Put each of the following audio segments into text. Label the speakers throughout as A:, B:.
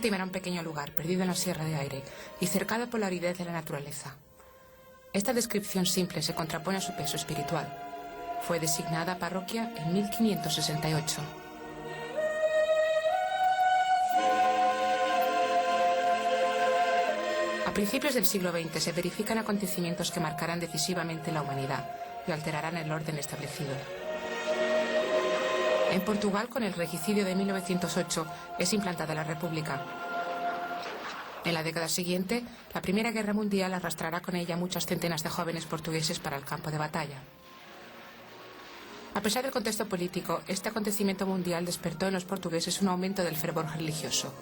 A: Fátima era un pequeño lugar, perdido en la Sierra de Aire y cercado por la aridez de la naturaleza. Esta descripción simple se contrapone a su peso espiritual. Fue designada parroquia en 1568. A principios del siglo XX se verifican acontecimientos que marcarán decisivamente la humanidad y alterarán el orden establecido. En Portugal, con el regicidio de 1908, es implantada la República. En la década siguiente, la Primera Guerra Mundial arrastrará con ella muchas centenas de jóvenes portugueses para el campo de batalla. A pesar del contexto político, este acontecimiento mundial despertó en los portugueses un aumento del fervor religioso.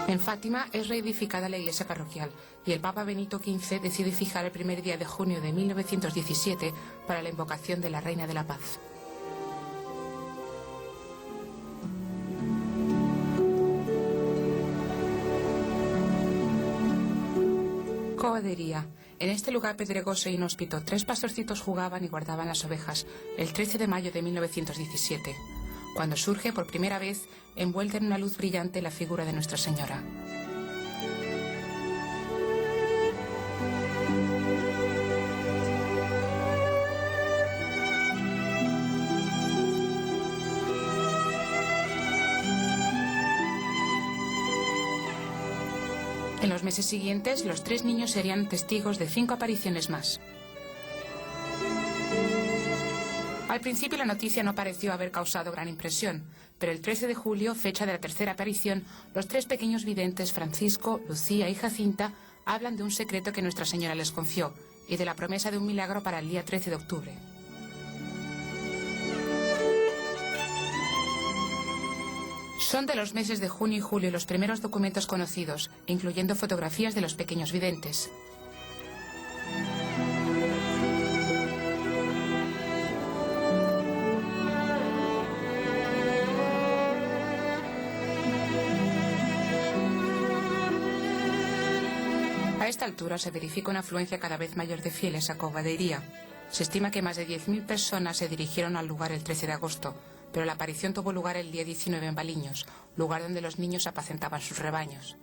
A: En Fátima es reedificada la iglesia parroquial y el Papa Benito XV decide fijar el primer día de junio de 1917 para la invocación de la Reina de la Paz. Coadería. En este lugar pedregoso e inhóspito, 3 pastorcitos jugaban y guardaban las ovejas el 13 de mayo de 1917. Cuando surge por primera vez, envuelta en una luz brillante, la figura de Nuestra Señora. En los meses siguientes, los 3 niños serían testigos de 5 apariciones más. Al principio la noticia no pareció haber causado gran impresión, pero el 13 de julio, fecha de la tercera aparición, los 3 pequeños videntes, Francisco, Lucía y Jacinta, hablan de un secreto que Nuestra Señora les confió y de la promesa de un milagro para el día 13 de octubre. Son de los meses de junio y julio los primeros documentos conocidos, incluyendo fotografías de los pequeños videntes. A esta altura se verifica una afluencia cada vez mayor de fieles a Coadería. Se estima que más de 10.000 personas se dirigieron al lugar el 13 de agosto, pero la aparición tuvo lugar el día 19 en Baliños, lugar donde los niños apacentaban sus rebaños.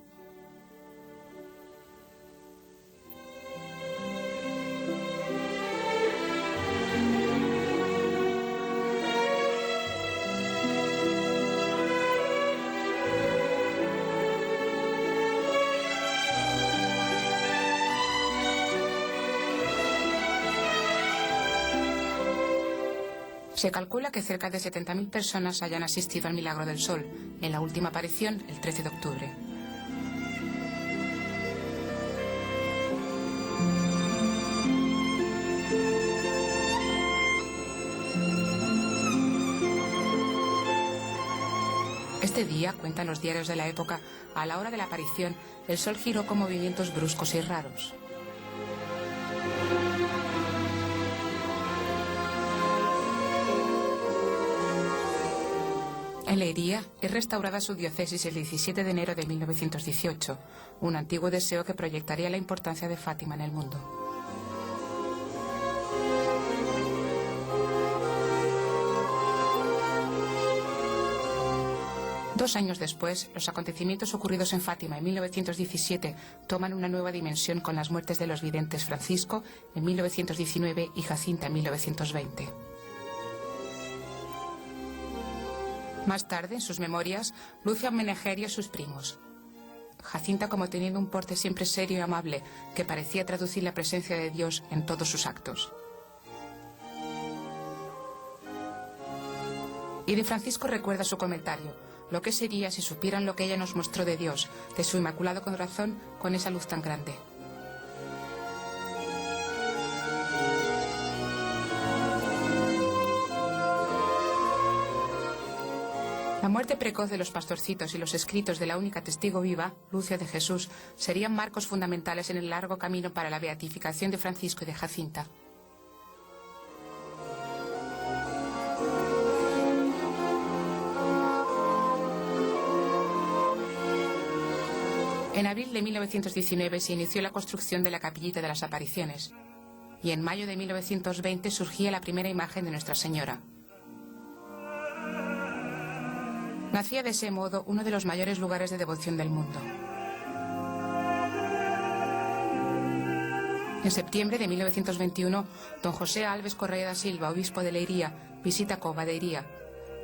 A: Se calcula que cerca de 70.000 personas hayan asistido al Milagro del Sol, en la última aparición, el 13 de octubre. Este día, cuentan los diarios de la época, a la hora de la aparición, el Sol giró con movimientos bruscos y raros. En Leiría es restaurada su diócesis el 17 de enero de 1918, un antiguo deseo que proyectaría la importancia de Fátima en el mundo. Dos años después, los acontecimientos ocurridos en Fátima en 1917 toman una nueva dimensión con las muertes de los videntes Francisco en 1919 y Jacinta en 1920. Más tarde, en sus memorias, Lucia homenajearía a sus primos. Jacinta como teniendo un porte siempre serio y amable, que parecía traducir la presencia de Dios en todos sus actos. Y de Francisco recuerda su comentario: lo que sería si supieran lo que ella nos mostró de Dios, de su inmaculado corazón, con esa luz tan grande. La muerte precoz de los pastorcitos y los escritos de la única testigo viva, Lucia de Jesús, serían marcos fundamentales en el largo camino para la beatificación de Francisco y de Jacinta. En abril de 1919 se inició la construcción de la Capillita de las Apariciones y en mayo de 1920 surgía la primera imagen de Nuestra Señora. Nacía de ese modo uno de los mayores lugares de devoción del mundo. En septiembre de 1921, don José Alves Correa da Silva, obispo de Leiria, visita Cova de Iría,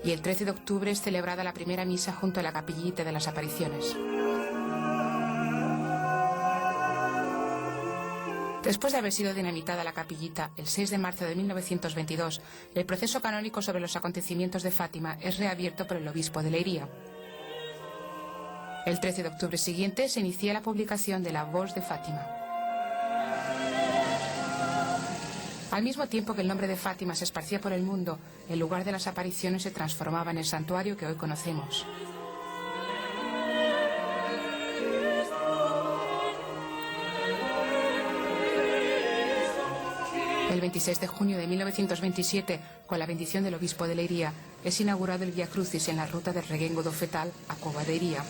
A: y el 13 de octubre es celebrada la primera misa junto a la capillita de las apariciones. Después de haber sido dinamitada la capillita, el 6 de marzo de 1922, el proceso canónico sobre los acontecimientos de Fátima es reabierto por el obispo de Leiria. El 13 de octubre siguiente se inicia la publicación de la Voz de Fátima. Al mismo tiempo que el nombre de Fátima se esparcía por el mundo, el lugar de las apariciones se transformaba en el santuario que hoy conocemos. El 26 de junio de 1927, con la bendición del obispo de Leiria, es inaugurado el Vía Crucis en la ruta del Reguengo do Fetal a Cova de Iría.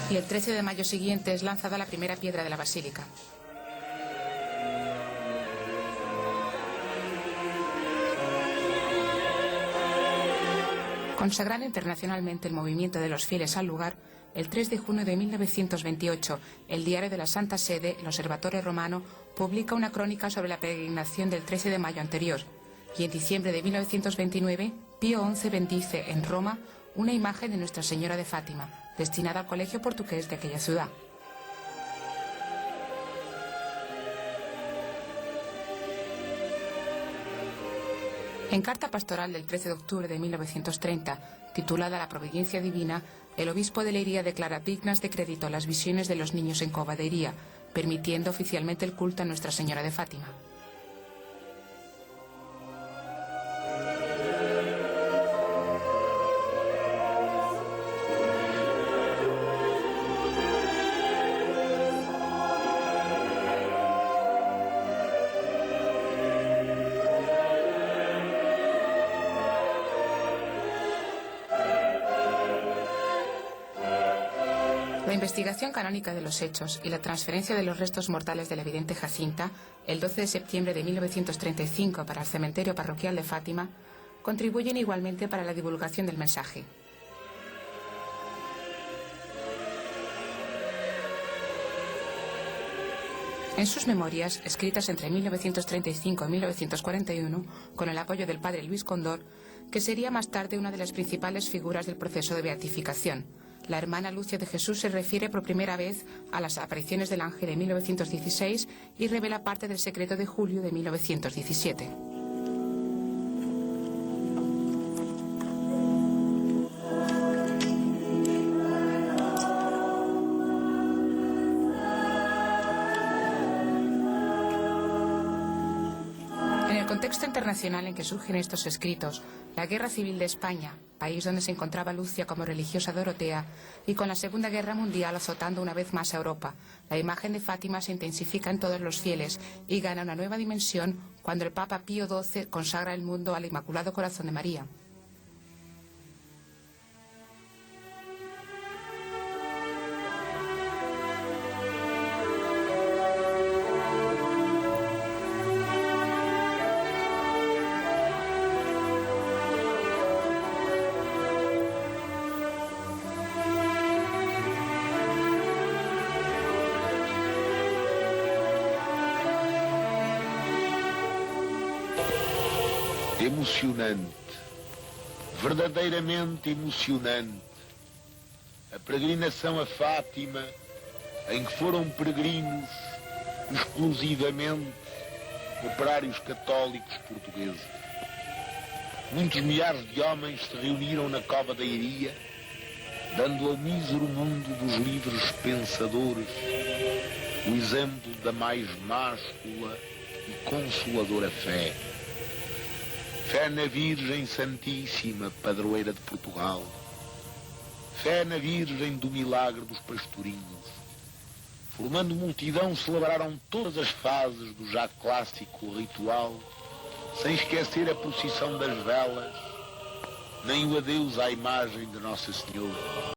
A: Y el 13 de mayo siguiente es lanzada la primera piedra de la basílica. Consagrando internacionalmente el movimiento de los fieles al lugar, el 3 de junio de 1928, el diario de la Santa Sede, el Observatore Romano, publica una crónica sobre la peregrinación del 13 de mayo anterior, y en diciembre de 1929, Pío XI bendice en Roma una imagen de Nuestra Señora de Fátima, destinada al colegio portugués de aquella ciudad. En carta pastoral del 13 de octubre de 1930, titulada La Providencia Divina, el obispo de Leiria declara dignas de crédito las visiones de los niños en Cova de Iría, permitiendo oficialmente el culto a Nuestra Señora de Fátima. La investigación canónica de los hechos y la transferencia de los restos mortales de la vidente Jacinta, el 12 de septiembre de 1935 para el cementerio parroquial de Fátima, contribuyen igualmente para la divulgación del mensaje. En sus memorias, escritas entre 1935 y 1941, con el apoyo del padre Luis Condor, que sería más tarde una de las principales figuras del proceso de beatificación, la hermana Lucia de Jesús se refiere por primera vez a las apariciones del ángel de 1916 y revela parte del secreto de julio de 1917. En el contexto internacional en que surgen estos escritos, la Guerra Civil de España, país donde se encontraba Lucia como religiosa dorotea, y con la Segunda Guerra Mundial azotando una vez más a Europa, la imagen de Fátima se intensifica en todos los fieles y gana una nueva dimensión cuando el Papa Pío XII consagra el mundo al Inmaculado Corazón de María.
B: Emocionante, verdadeiramente emocionante, a peregrinação a Fátima, em que foram peregrinos exclusivamente operários católicos portugueses. Muitos milhares de homens se reuniram na Cova da Iria, dando ao mísero mundo dos livres pensadores o exemplo da mais máscula e consoladora fé. Fé na Virgem Santíssima, padroeira de Portugal. Fé na Virgem do Milagre dos Pastorinhos. Formando multidão, celebraram todas as fases do já clássico ritual, sem esquecer a procissão das velas, nem o adeus à imagem de Nossa Senhora.